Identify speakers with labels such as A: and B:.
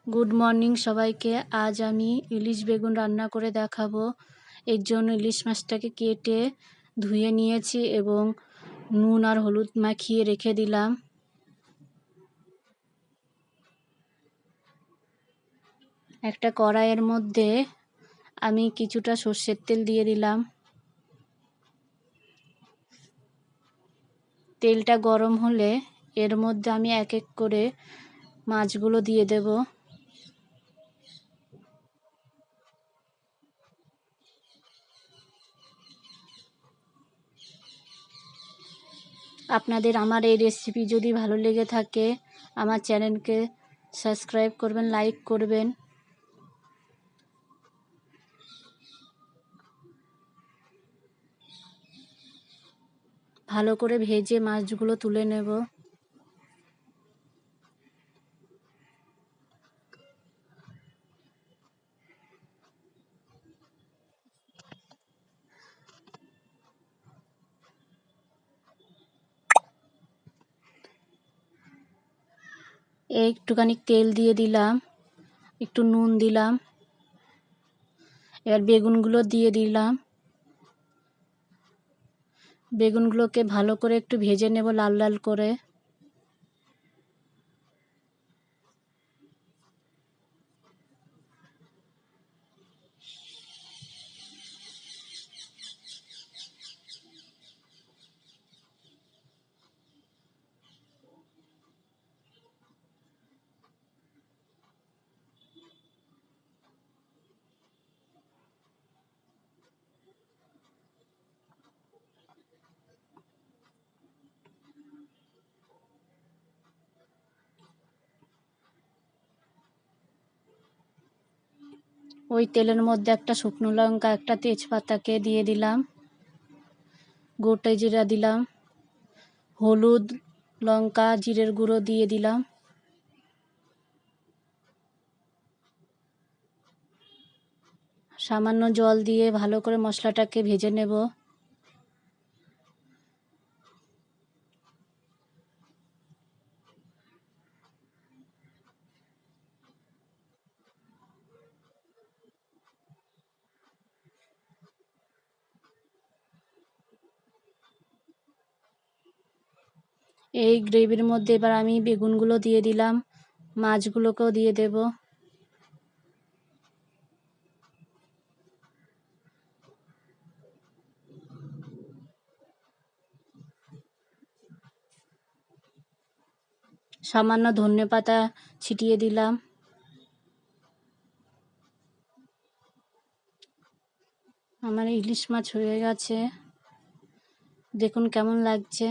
A: Good morning সবাইকে। আজ আমি ইলিশ বেগুন রান্না করে দেখাবো। এর জন্য ইলিশ মাছটাকে কেটে ধুয়ে নিয়েছি এবং নুন আর হলুদ মাখিয়ে রেখে দিলাম। একটা কড়াইয়ের মধ্যে আমি কিছুটা সর্ষের তেল দিয়ে দিলাম। তেলটা গরম হলে এর মধ্যে আমি এক এক করে মাছগুলো দিয়ে দেব। আপনাদের আমার এই রেসিপি যদি ভালো লেগে থাকে আমার চ্যানেলকে সাবস্ক্রাইব করবেন, লাইক করবেন। ভালো করে ভেজে মাছগুলো তুলে নেব। একটুখানি তেল দিয়ে দিলাম, একটু নুন দিলাম, এবার বেগুনগুলো দিয়ে দিলাম। বেগুনগুলোকে ভালো করে একটু ভেজে নেব লাল লাল করে। ওই তেলের মধ্যে একটা শুকনো লঙ্কা, একটা তেজপাতাকে দিয়ে দিলাম, গোটা জিরা দিলাম, হলুদ, লঙ্কা, জিরের গুঁড়ো দিয়ে দিলাম। সামান্য জল দিয়ে ভালো করে মশলাটাকে ভেজে নেব। এই গ্রেভির মধ্যে এবার আমি বেগুনগুলো দিয়ে দিলাম, মাছগুলোকেও দিয়ে দেব। সামান্য ধনেপাতা ছিটিয়ে দিলাম। আমার ইলিশ মাছ হয়ে গেছে, দেখুন কেমন লাগছে।